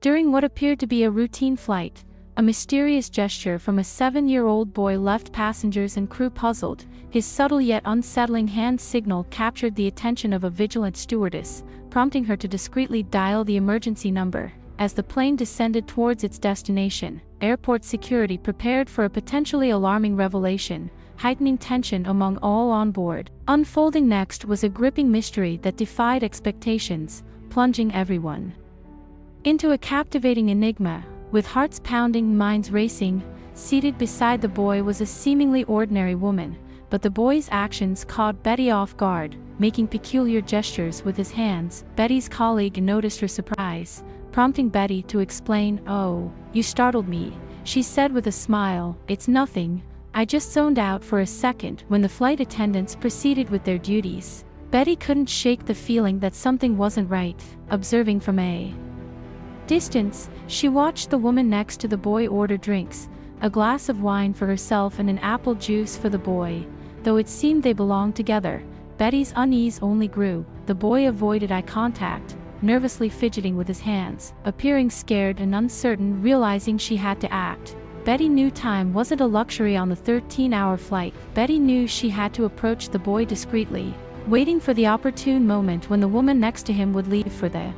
During what appeared to be a routine flight, a mysterious gesture from a 7-year-old boy left passengers and crew puzzled. His subtle yet unsettling hand signal captured the attention of a vigilant stewardess, prompting her to discreetly dial the emergency number. As the plane descended towards its destination, airport security prepared for a potentially alarming revelation, heightening tension among all on board. Unfolding next was a gripping mystery that defied expectations, plunging everyone into a captivating enigma. With hearts pounding, minds racing, seated beside the boy was a seemingly ordinary woman, but the boy's actions caught Betty off guard. Making peculiar gestures with his hands, Betty's colleague noticed her surprise, prompting Betty to explain. "Oh, you startled me," she said with a smile. "It's nothing. I just zoned out for a second." When the flight attendants proceeded with their duties, Betty couldn't shake the feeling that something wasn't right. Observing from a distance, she watched the woman next to the boy order drinks, a glass of wine for herself and an apple juice for the boy. Though it seemed they belonged together, Betty's unease only grew. The boy avoided eye contact, nervously fidgeting with his hands, appearing scared and uncertain. Realizing she had to act, Betty knew time wasn't a luxury on the 13-hour flight. Betty knew she had to approach the boy discreetly, waiting for the opportune moment when the woman next to him would leave for the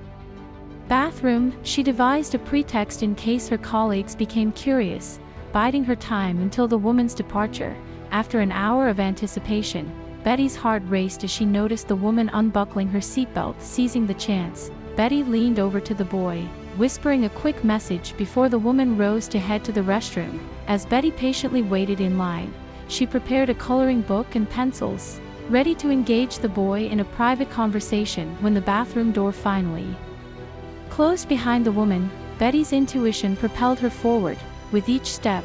bathroom. She devised a pretext in case her colleagues became curious, biding her time until the woman's departure. After an hour of anticipation, Betty's heart raced as she noticed the woman unbuckling her seatbelt. Seizing the chance, Betty leaned over to the boy, whispering a quick message before the woman rose to head to the restroom. As Betty patiently waited in line, she prepared a coloring book and pencils, ready to engage the boy in a private conversation. When the bathroom door finally closed behind the woman, Betty's intuition propelled her forward. With each step,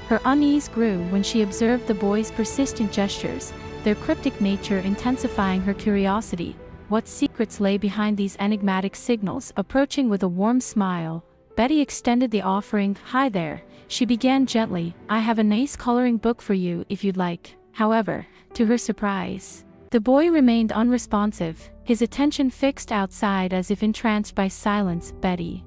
her unease grew when she observed the boy's persistent gestures, their cryptic nature intensifying her curiosity. What secrets lay behind these enigmatic signals? Approaching with a warm smile, Betty extended the offering. "Hi there," she began gently. "I have a nice coloring book for you if you'd like." However, to her surprise, the boy remained unresponsive, his attention fixed outside as if entranced by silence. Betty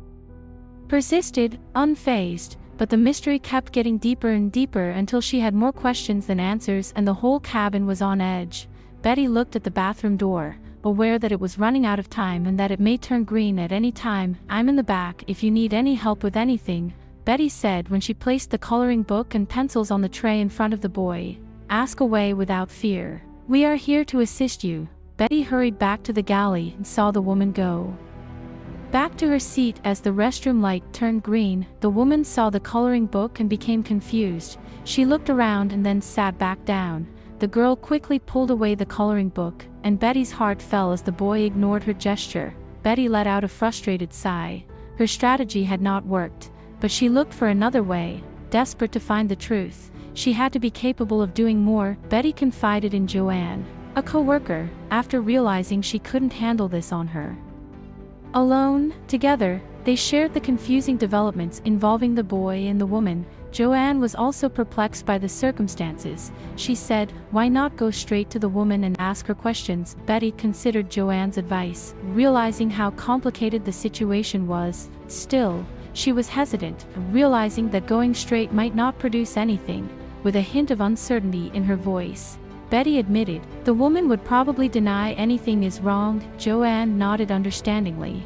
persisted, unfazed, but the mystery kept getting deeper and deeper until she had more questions than answers and the whole cabin was on edge. Betty looked at the bathroom door, aware that it was running out of time and that it may turn green at any time. "I'm in the back if you need any help with anything," Betty said when she placed the coloring book and pencils on the tray in front of the boy. "Ask away without fear. We are here to assist you." Betty hurried back to the galley and saw the woman go back to her seat. As the restroom light turned green, the woman saw the coloring book and became confused. She looked around and then sat back down. The girl quickly pulled away the coloring book, and Betty's heart fell as the boy ignored her gesture. Betty let out a frustrated sigh. Her strategy had not worked, but she looked for another way. Desperate to find the truth, she had to be capable of doing more. Betty confided in Joanne, a co-worker, after realizing she couldn't handle this on her alone. Together, they shared the confusing developments involving the boy and the woman. Joanne was also perplexed by the circumstances. She said, "Why not go straight to the woman and ask her questions?" Betty considered Joanne's advice, realizing how complicated the situation was. Still, she was hesitant, realizing that going straight might not produce anything. With a hint of uncertainty in her voice, Betty admitted, "The woman would probably deny anything is wrong." Joanne nodded understandingly,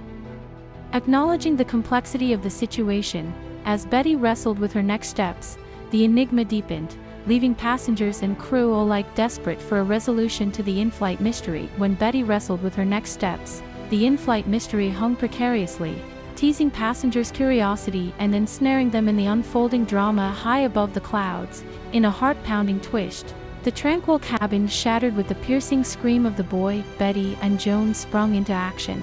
acknowledging the complexity of the situation. As Betty wrestled with her next steps, the enigma deepened, leaving passengers and crew alike desperate for a resolution to the in-flight mystery. When Betty wrestled with her next steps, the in-flight mystery hung precariously, teasing passengers' curiosity and ensnaring them in the unfolding drama. High above the clouds, in a heart-pounding twist, the tranquil cabin shattered with the piercing scream of the boy. Betty and Joan sprung into action,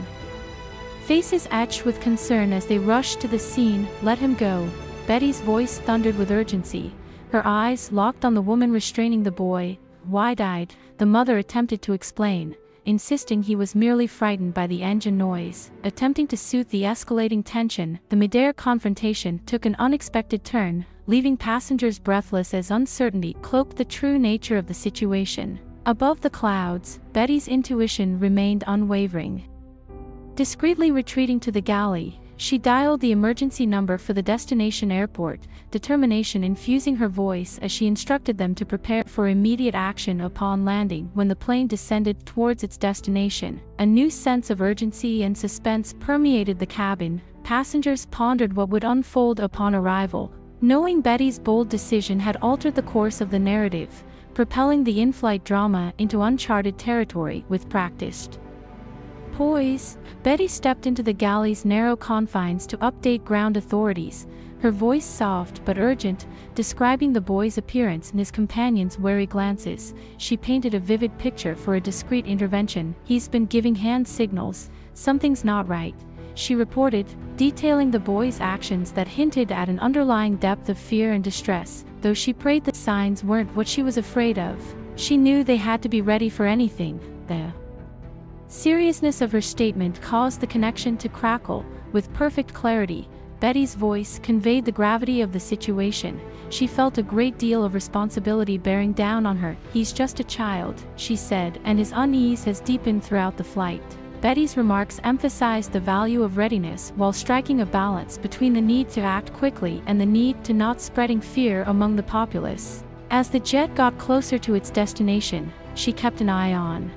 faces etched with concern as they rushed to the scene. "Let him go," Betty's voice thundered with urgency. Her eyes locked on the woman restraining the boy. Wide-eyed, the mother attempted to explain, insisting he was merely frightened by the engine noise. Attempting to soothe the escalating tension, the midair confrontation took an unexpected turn, leaving passengers breathless as uncertainty cloaked the true nature of the situation. Above the clouds, Betty's intuition remained unwavering. Discreetly retreating to the galley, She dialed the emergency number for the destination airport, determination infusing her voice as she instructed them to prepare for immediate action upon landing. When the plane descended towards its destination, a new sense of urgency and suspense permeated the cabin. Passengers pondered what would unfold upon arrival, knowing Betty's bold decision had altered the course of the narrative, propelling the in-flight drama into uncharted territory. With practiced poise, Betty stepped into the galley's narrow confines to update ground authorities, her voice soft but urgent, describing the boy's appearance and his companion's wary glances. She painted a vivid picture for a discreet intervention. "He's been giving hand signals. Something's not right," she reported, detailing the boy's actions that hinted at an underlying depth of fear and distress. Though she prayed the signs weren't what she was afraid of, she knew they had to be ready for anything. The seriousness of her statement caused the connection to crackle. With perfect clarity, Betty's voice conveyed the gravity of the situation. She felt a great deal of responsibility bearing down on her. "He's just a child," she said, "and his unease has deepened throughout the flight." Betty's remarks emphasized the value of readiness while striking a balance between the need to act quickly and the need to not spreading fear among the populace. As the jet got closer to its destination, she kept an eye on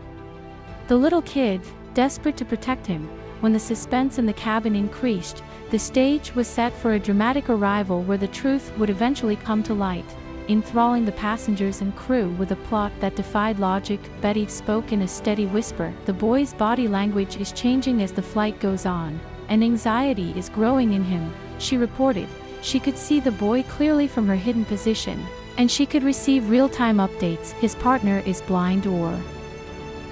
the little kid, desperate to protect him. When the suspense in the cabin increased, the stage was set for a dramatic arrival where the truth would eventually come to light, enthralling the passengers and crew with a plot that defied logic. Betty spoke in a steady whisper. "The boy's body language is changing as the flight goes on, and anxiety is growing in him," she reported. She could see the boy clearly from her hidden position, and she could receive real-time updates. "His partner is blind or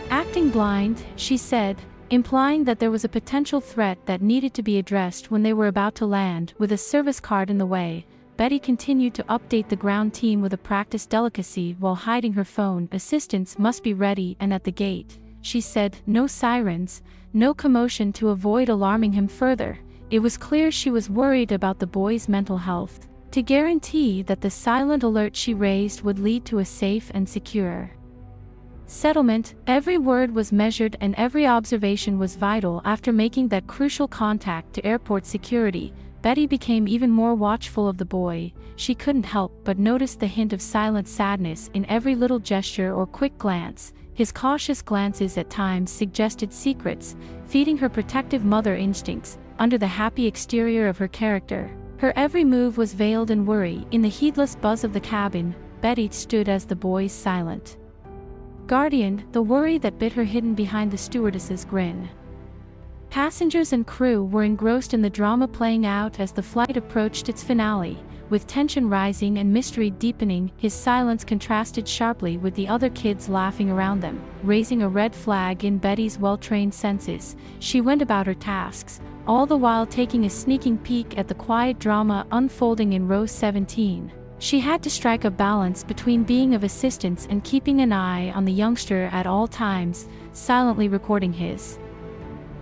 acting blind," she said, implying that there was a potential threat that needed to be addressed when they were about to land. With a service card in the way, Betty continued to update the ground team with a practiced delicacy while hiding her phone. "Assistance must be ready and at the gate," she said. "No sirens, no commotion," to avoid alarming him further. It was clear she was worried about the boy's mental health. To guarantee that the silent alert she raised would lead to a safe and secure settlement, every word was measured and every observation was vital. After making that crucial contact to airport security, Betty became even more watchful of the boy. She couldn't help but notice the hint of silent sadness in every little gesture or quick glance. His cautious glances at times suggested secrets, feeding her protective mother instincts. Under the happy exterior of her character, her every move was veiled in worry. In the heedless buzz of the cabin, Betty stood as the boy's silent guardian, the worry that bit her hidden behind the stewardess's grin. Passengers and crew were engrossed in the drama playing out as the flight approached its finale. With tension rising and mystery deepening, his silence contrasted sharply with the other kids laughing around them, raising a red flag in Betty's well-trained senses. She went about her tasks, all the while taking a sneaking peek at the quiet drama unfolding in row 17. She had to strike a balance between being of assistance and keeping an eye on the youngster at all times, silently recording his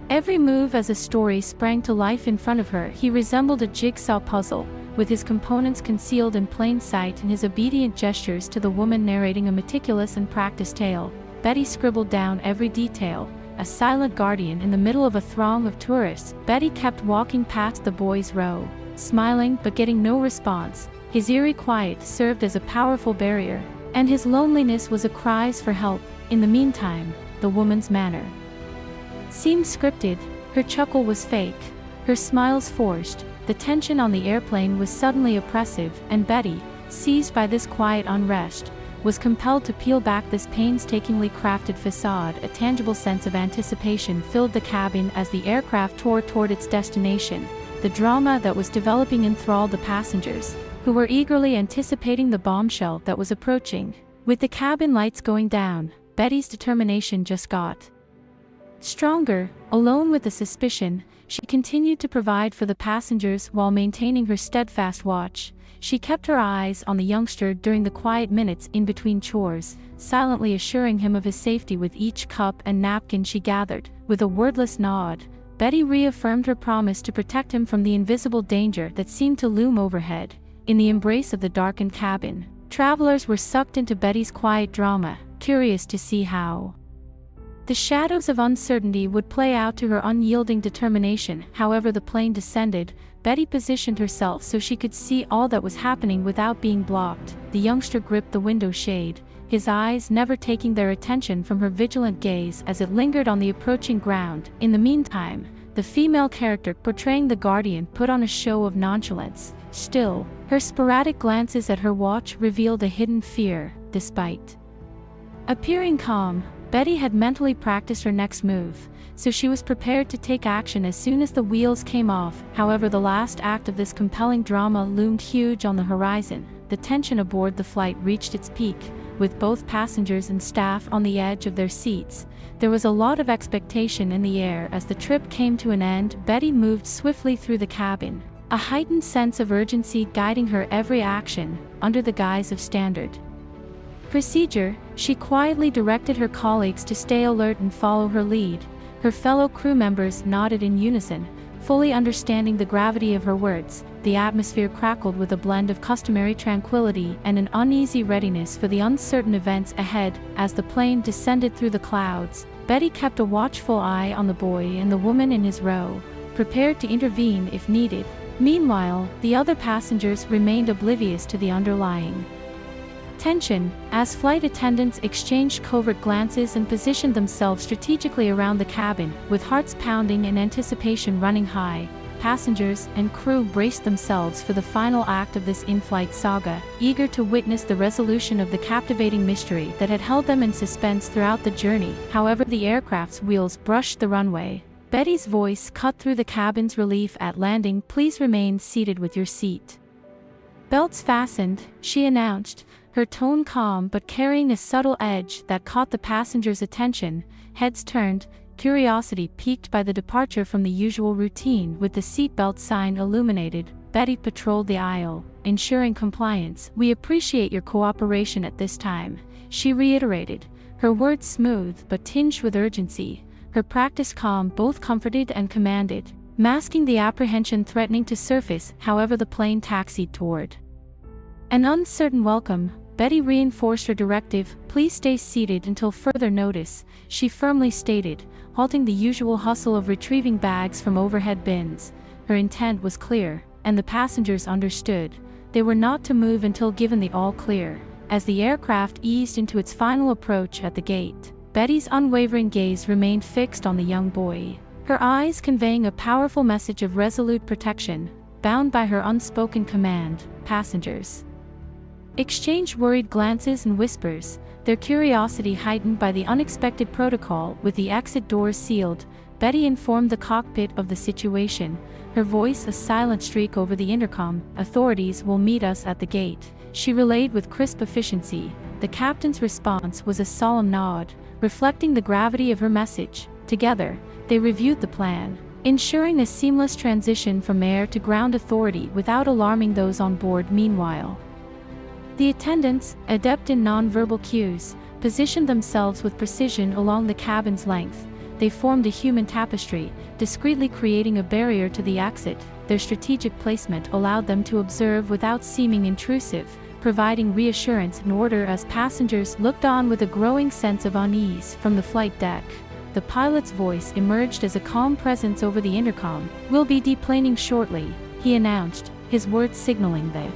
every move as a story sprang to life in front of her. He resembled a jigsaw puzzle, with his components concealed in plain sight and his obedient gestures to the woman narrating a meticulous and practiced tale. Betty scribbled down every detail. A silent guardian in the middle of a throng of tourists, Betty kept walking past the boys' row, smiling but getting no response. His eerie quiet served as a powerful barrier, and his loneliness was a cry for help. In the meantime, the woman's manner seemed scripted. Her chuckle was fake, her smiles forced. The tension on the airplane was suddenly oppressive, and Betty, seized by this quiet unrest, was compelled to peel back this painstakingly crafted facade. A tangible sense of anticipation filled the cabin as the aircraft tore toward its destination. The drama that was developing enthralled the passengers, who were eagerly anticipating the bombshell that was approaching. With the cabin lights going down, Betty's determination just got stronger. Alone with the suspicion, she continued to provide for the passengers while maintaining her steadfast watch. She kept her eyes on the youngster during the quiet minutes in between chores, silently assuring him of his safety with each cup and napkin she gathered. With a wordless nod, Betty reaffirmed her promise to protect him from the invisible danger that seemed to loom overhead. In the embrace of the darkened cabin, travelers were sucked into Betty's quiet drama, curious to see how The shadows of uncertainty would play out to her unyielding determination. However the plane descended, Betty positioned herself so she could see all that was happening without being blocked. The youngster gripped the window shade, his eyes never taking their attention from her vigilant gaze as it lingered on the approaching ground. In the meantime, the female character portraying the Guardian put on a show of nonchalance. Still, her sporadic glances at her watch revealed a hidden fear. Despite appearing calm, Betty had mentally practiced her next move, so she was prepared to take action as soon as the wheels came off. However, the last act of this compelling drama loomed huge on the horizon. The tension aboard the flight reached its peak, with both passengers and staff on the edge of their seats. There was a lot of expectation in the air as the trip came to an end. Betty moved swiftly through the cabin, a heightened sense of urgency guiding her every action. Under the guise of standard procedure, she quietly directed her colleagues to stay alert and follow her lead. Her fellow crew members nodded in unison, fully understanding the gravity of her words. The atmosphere crackled with a blend of customary tranquility and an uneasy readiness for the uncertain events ahead. As the plane descended through the clouds, Betty kept a watchful eye on the boy and the woman in his row, prepared to intervene if needed. Meanwhile, the other passengers remained oblivious to the underlying tension, as flight attendants exchanged covert glances and positioned themselves strategically around the cabin. With hearts pounding and anticipation running high, passengers and crew braced themselves for the final act of this in-flight saga, eager to witness the resolution of the captivating mystery that had held them in suspense throughout the journey. However, the aircraft's wheels brushed the runway. Betty's voice cut through the cabin's relief at landing. "Please remain seated with your seat belts fastened," she announced, her tone calm but carrying a subtle edge that caught the passengers' attention. Heads turned, curiosity piqued by the departure from the usual routine. With the seatbelt sign illuminated, Betty patrolled the aisle, ensuring compliance. "We appreciate your cooperation at this time," she reiterated, her words smooth but tinged with urgency. Her practiced calm both comforted and commanded, masking the apprehension threatening to surface. However, the plane taxied toward an uncertain welcome. Betty reinforced her directive, "Please stay seated until further notice," she firmly stated, halting the usual hustle of retrieving bags from overhead bins. Her intent was clear, and the passengers understood. They were not to move until given the all-clear. As the aircraft eased into its final approach at the gate, Betty's unwavering gaze remained fixed on the young boy, her eyes conveying a powerful message of resolute protection. Bound by her unspoken command, passengers exchanged worried glances and whispers, their curiosity heightened by the unexpected protocol. With the exit doors sealed, Betty informed the cockpit of the situation, her voice a silent streak over the intercom. "Authorities will meet us at the gate," she relayed with crisp efficiency. The captain's response was a solemn nod, reflecting the gravity of her message. Together, they reviewed the plan, ensuring a seamless transition from air to ground authority without alarming those on board. Meanwhile, the attendants, adept in nonverbal cues, positioned themselves with precision along the cabin's length. They formed a human tapestry, discreetly creating a barrier to the exit. Their strategic placement allowed them to observe without seeming intrusive, providing reassurance and order as passengers looked on with a growing sense of unease. From the flight deck, the pilot's voice emerged as a calm presence over the intercom. "We'll be deplaning shortly," he announced, his words signaling the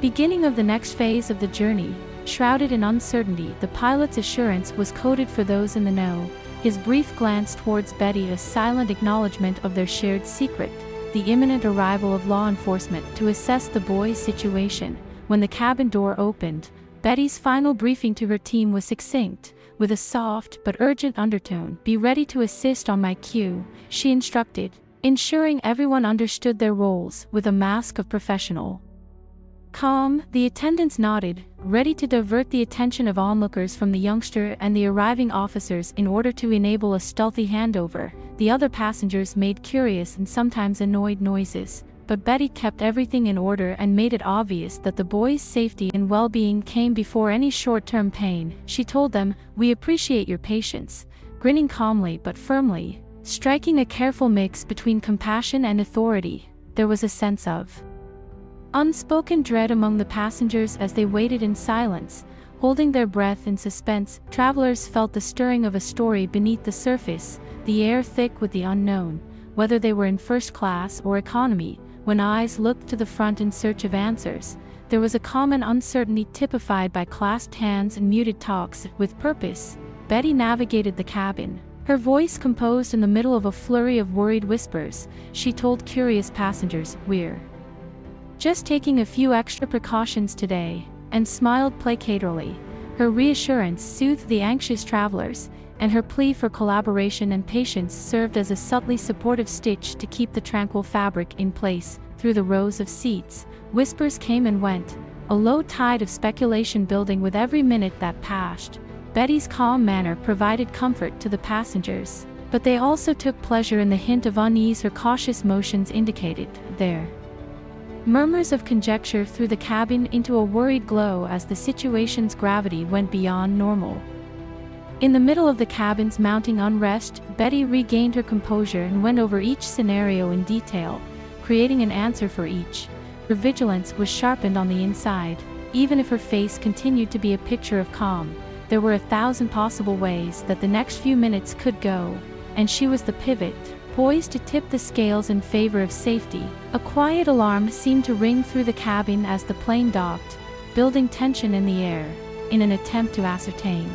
beginning of the next phase of the journey. Shrouded in uncertainty, the pilot's assurance was coded for those in the know, his brief glance towards Betty a silent acknowledgement of their shared secret, the imminent arrival of law enforcement to assess the boy's situation. When the cabin door opened, Betty's final briefing to her team was succinct, with a soft but urgent undertone. "Be ready to assist on my cue," she instructed, ensuring everyone understood their roles. With a mask of professional calm, the attendants nodded, ready to divert the attention of onlookers from the youngster and the arriving officers in order to enable a stealthy handover. The other passengers made curious and sometimes annoyed noises, but Betty kept everything in order and made it obvious that the boy's safety and well-being came before any short-term pain. She told them, "We appreciate your patience," grinning calmly but firmly, striking a careful mix between compassion and authority. There was a sense of unspoken dread among the passengers as they waited in silence, Holding their breath in suspense, travelers felt the stirring of a story beneath the surface, the air thick with the unknown. Whether they were in first class or economy, when eyes looked to the front in search of answers, there was a common uncertainty typified by clasped hands and muted talks. With purpose, Betty navigated the cabin. Her voice composed in the middle of a flurry of worried whispers, she told curious passengers, "We're just taking a few extra precautions today," and smiled placatingly. Her reassurance soothed the anxious travelers, and her plea for collaboration and patience served as a subtly supportive stitch to keep the tranquil fabric in place. Through the rows of seats, whispers came and went, a low tide of speculation building with every minute that passed. Betty's calm manner provided comfort to the passengers, but they also took pleasure in the hint of unease her cautious motions indicated. There murmurs of conjecture threw the cabin into a worried glow as the situation's gravity went beyond normal. In the middle of the cabin's mounting unrest, Betty regained her composure and went over each scenario in detail, creating an answer for each. Her vigilance was sharpened on the inside. Even if her face continued to be a picture of calm, there were 1,000 possible ways that the next few minutes could go, and she was the pivot, poised to tip the scales in favor of safety. A quiet alarm seemed to ring through the cabin as the plane docked, building tension in the air, in an attempt to ascertain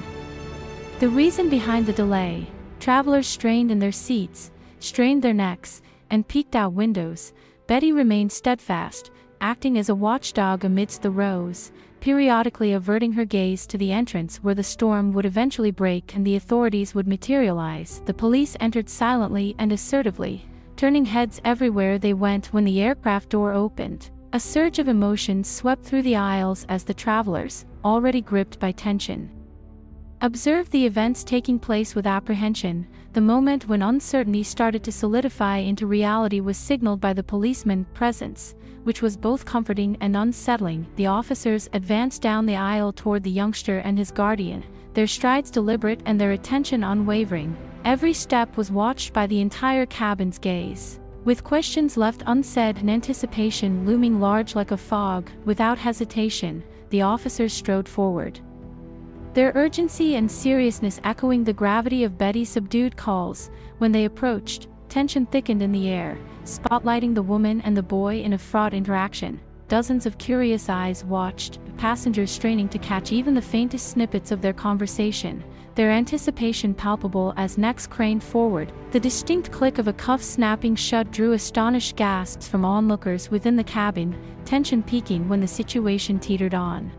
the reason behind the delay. Travelers strained in their seats, strained their necks, and peeked out windows. Betty remained steadfast, acting as a watchdog amidst the rows, periodically averting her gaze to the entrance where the storm would eventually break and the authorities would materialize. The police entered silently and assertively, turning heads everywhere they went. When the aircraft door opened, a surge of emotion swept through the aisles as the travelers, already gripped by tension, observed the events taking place with apprehension. The moment when uncertainty started to solidify into reality was signaled by the policeman's presence, which was both comforting and unsettling. The officers advanced down the aisle toward the youngster and his guardian, their strides deliberate and their attention unwavering. Every step was watched by the entire cabin's gaze, with questions left unsaid and anticipation looming large like a fog. Without hesitation, the officers strode forward, their urgency and seriousness echoing the gravity of Betty's subdued calls. When they approached, tension thickened in the air, spotlighting the woman and the boy in a fraught interaction. Dozens of curious eyes watched, passengers straining to catch even the faintest snippets of their conversation, their anticipation palpable as necks craned forward. The distinct click of a cuff snapping shut drew astonished gasps from onlookers within the cabin, tension peaking when the situation teetered on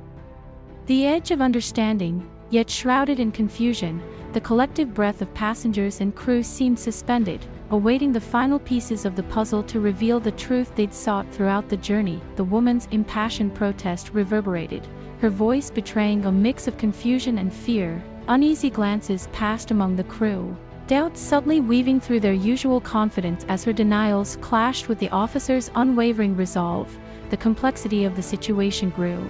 the edge of understanding, yet shrouded in confusion. The collective breath of passengers and crew seemed suspended, awaiting the final pieces of the puzzle to reveal the truth they'd sought throughout the journey. The woman's impassioned protest reverberated, her voice betraying a mix of confusion and fear. Uneasy glances passed among the crew, doubts subtly weaving through their usual confidence as her denials clashed with the officers' unwavering resolve. The complexity of the situation grew,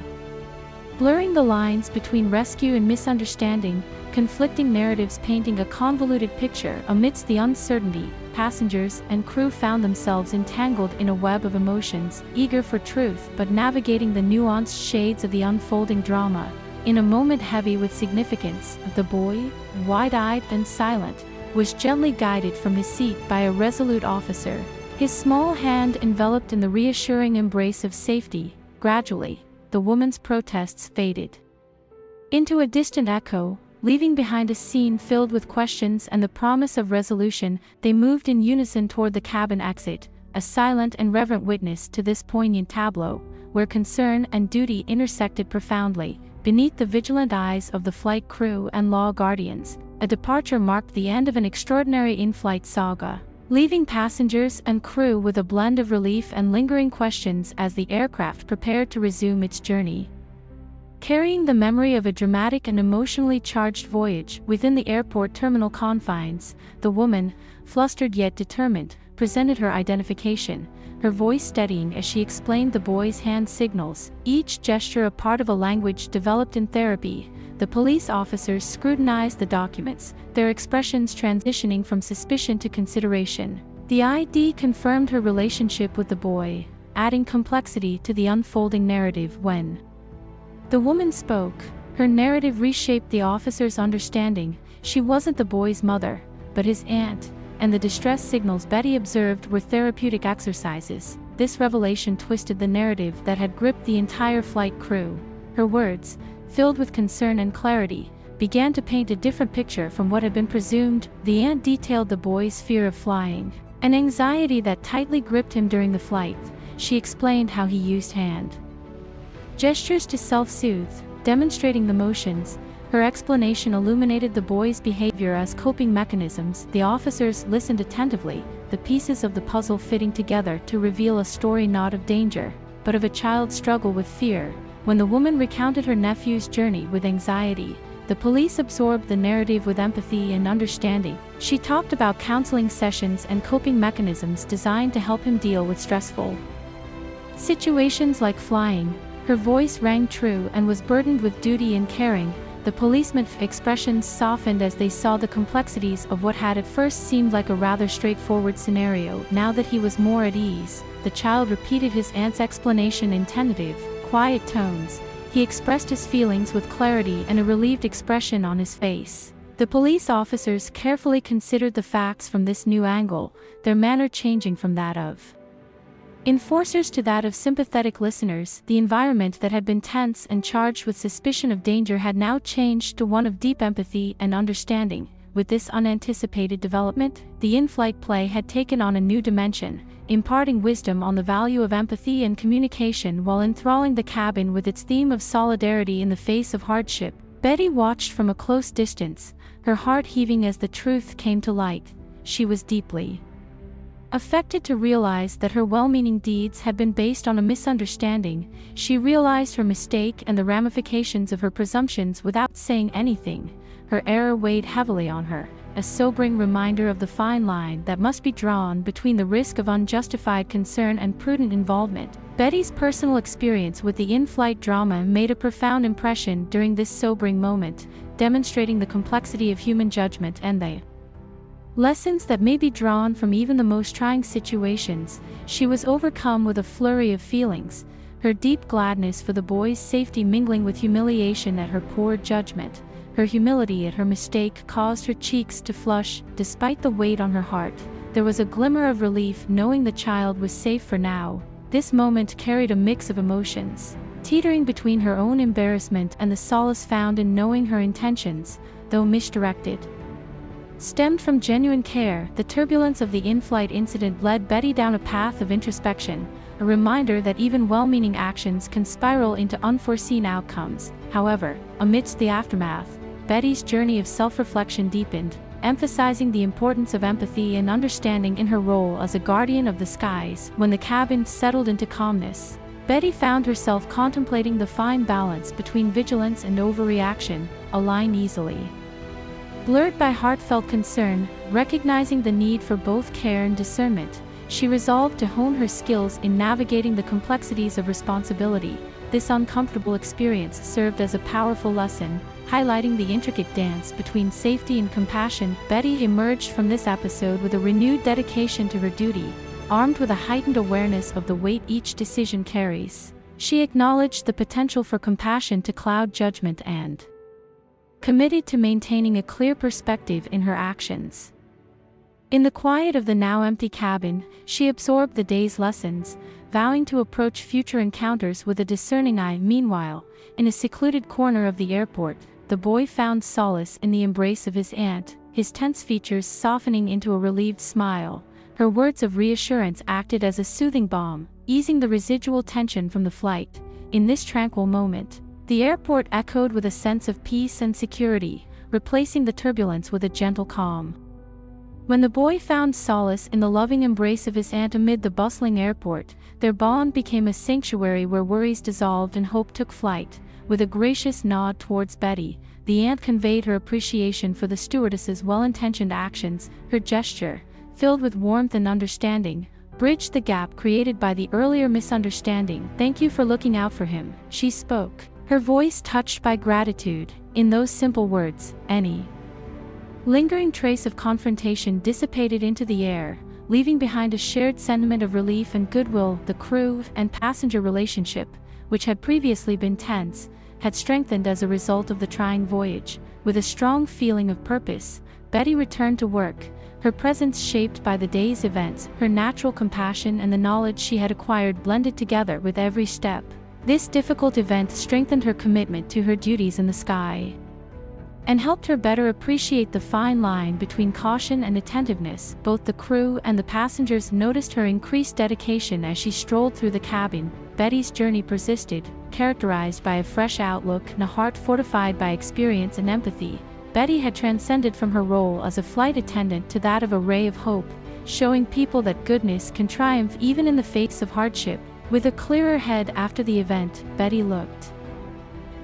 blurring the lines between rescue and misunderstanding, conflicting narratives painting a convoluted picture. Amidst the uncertainty, passengers and crew found themselves entangled in a web of emotions, eager for truth but navigating the nuanced shades of the unfolding drama. In a moment heavy with significance, the boy, wide-eyed and silent, was gently guided from his seat by a resolute officer, his small hand enveloped in the reassuring embrace of safety. Gradually, the woman's protests faded into a distant echo, leaving behind a scene filled with questions and the promise of resolution. They moved in unison toward the cabin exit, a silent and reverent witness to this poignant tableau, where concern and duty intersected profoundly. Beneath the vigilant eyes of the flight crew and law guardians, a departure marked the end of an extraordinary in-flight saga, leaving passengers and crew with a blend of relief and lingering questions as the aircraft prepared to resume its journey. Carrying the memory of a dramatic and emotionally charged voyage within the airport terminal confines, the woman, flustered yet determined, presented her identification, her voice steadying as she explained the boy's hand signals, each gesture a part of a language developed in therapy. The police officers scrutinized the documents, their expressions transitioning from suspicion to consideration. The ID confirmed her relationship with the boy, adding complexity to the unfolding narrative. When the woman spoke, Her narrative reshaped the officer's understanding. She wasn't the boy's mother, but his aunt, and the distress signals Betty observed were therapeutic exercises. This revelation twisted the narrative that had gripped the entire flight crew. Her words, filled with concern and clarity, began to paint a different picture from what had been presumed. The aunt detailed the boy's fear of flying, an anxiety that tightly gripped him during the flight. She explained how he used hand gestures to self-soothe, demonstrating the motions. Her explanation illuminated the boy's behavior as coping mechanisms. The officers listened attentively, the pieces of the puzzle fitting together to reveal a story not of danger, but of a child's struggle with fear. When the woman recounted her nephew's journey with anxiety, the police absorbed the narrative with empathy and understanding. She talked about counseling sessions and coping mechanisms designed to help him deal with stressful situations like flying. Her voice rang true and was burdened with duty and caring. The policemen's expressions softened as they saw the complexities of what had at first seemed like a rather straightforward scenario. Now that he was more at ease, the child repeated his aunt's explanation in tentative, quiet tones. He expressed his feelings with clarity and a relieved expression on his face. The police officers carefully considered the facts from this new angle, their manner changing from that of enforcers to that of sympathetic listeners. The environment that had been tense and charged with suspicion of danger had now changed to one of deep empathy and understanding. With this unanticipated development, the in-flight play had taken on a new dimension, imparting wisdom on the value of empathy and communication while enthralling the cabin with its theme of solidarity in the face of hardship. Betty watched from a close distance, her heart heaving as the truth came to light. She was deeply affected to realize that her well-meaning deeds had been based on a misunderstanding. She realized her mistake and the ramifications of her presumptions without saying anything. Her error weighed heavily on her, a sobering reminder of the fine line that must be drawn between the risk of unjustified concern and prudent involvement. Betty's personal experience with the in-flight drama made a profound impression during this sobering moment, demonstrating the complexity of human judgment and the lessons that may be drawn from even the most trying situations. She was overcome with a flurry of feelings, her deep gladness for the boy's safety mingling with humiliation at her poor judgment. Her humility at her mistake caused her cheeks to flush. Despite the weight on her heart, there was a glimmer of relief knowing the child was safe for now. This moment carried a mix of emotions, teetering between her own embarrassment and the solace found in knowing her intentions, though misdirected, stemmed from genuine care. The turbulence of the in-flight incident led Betty down a path of introspection, a reminder that even well-meaning actions can spiral into unforeseen outcomes. However, amidst the aftermath, Betty's journey of self-reflection deepened, emphasizing the importance of empathy and understanding in her role as a guardian of the skies. When the cabin settled into calmness, Betty found herself contemplating the fine balance between vigilance and overreaction, a line easily blurred by heartfelt concern. Recognizing the need for both care and discernment, she resolved to hone her skills in navigating the complexities of responsibility. This uncomfortable experience served as a powerful lesson, highlighting the intricate dance between safety and compassion. Betty emerged from this episode with a renewed dedication to her duty, armed with a heightened awareness of the weight each decision carries. She acknowledged the potential for compassion to cloud judgment and committed to maintaining a clear perspective in her actions. In the quiet of the now empty cabin, she absorbed the day's lessons, vowing to approach future encounters with a discerning eye. Meanwhile, in a secluded corner of the airport, the boy found solace in the embrace of his aunt, his tense features softening into a relieved smile. Her words of reassurance acted as a soothing balm, easing the residual tension from the flight. In this tranquil moment, the airport echoed with a sense of peace and security, replacing the turbulence with a gentle calm. When the boy found solace in the loving embrace of his aunt amid the bustling airport, their bond became a sanctuary where worries dissolved and hope took flight. With a gracious nod towards Betty, the aunt conveyed her appreciation for the stewardess's well-intentioned actions. Her gesture, filled with warmth and understanding, bridged the gap created by the earlier misunderstanding. "Thank you for looking out for him," she spoke, her voice touched by gratitude. In those simple words, any lingering trace of confrontation dissipated into the air, leaving behind a shared sentiment of relief and goodwill. The crew and passenger relationship, which had previously been tense, had strengthened as a result of the trying voyage. With a strong feeling of purpose, Betty returned to work, her presence shaped by the day's events, her natural compassion and the knowledge she had acquired blended together with every step. This difficult event strengthened her commitment to her duties in the sky and helped her better appreciate the fine line between caution and attentiveness. Both the crew and the passengers noticed her increased dedication as she strolled through the cabin. Betty's journey persisted, characterized by a fresh outlook and a heart fortified by experience and empathy. Betty had transcended from her role as a flight attendant to that of a ray of hope, showing people that goodness can triumph even in the face of hardship. With a clearer head after the event, Betty looked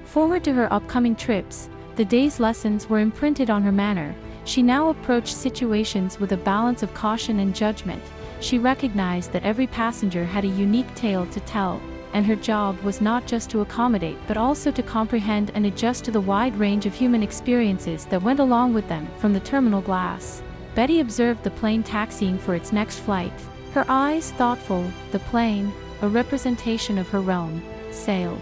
forward to her upcoming trips. The day's lessons were imprinted on her manner. She now approached situations with a balance of caution and judgment. She recognized that every passenger had a unique tale to tell, and her job was not just to accommodate but also to comprehend and adjust to the wide range of human experiences that went along with them. From the terminal glass, Betty observed the plane taxiing for its next flight. Her eyes thoughtful, the plane, a representation of her realm, sailed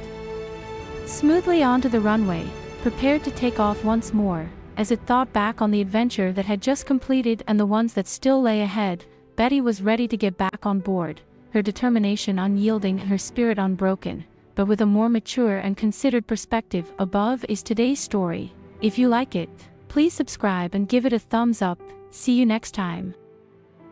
smoothly onto the runway, prepared to take off once more. As it thought back on the adventure that had just completed and the ones that still lay ahead, Betty was ready to get back on board, her determination unyielding and her spirit unbroken, but with a more mature and considered perspective. Above is today's story. If you like it, please subscribe and give it a thumbs up. See you next time.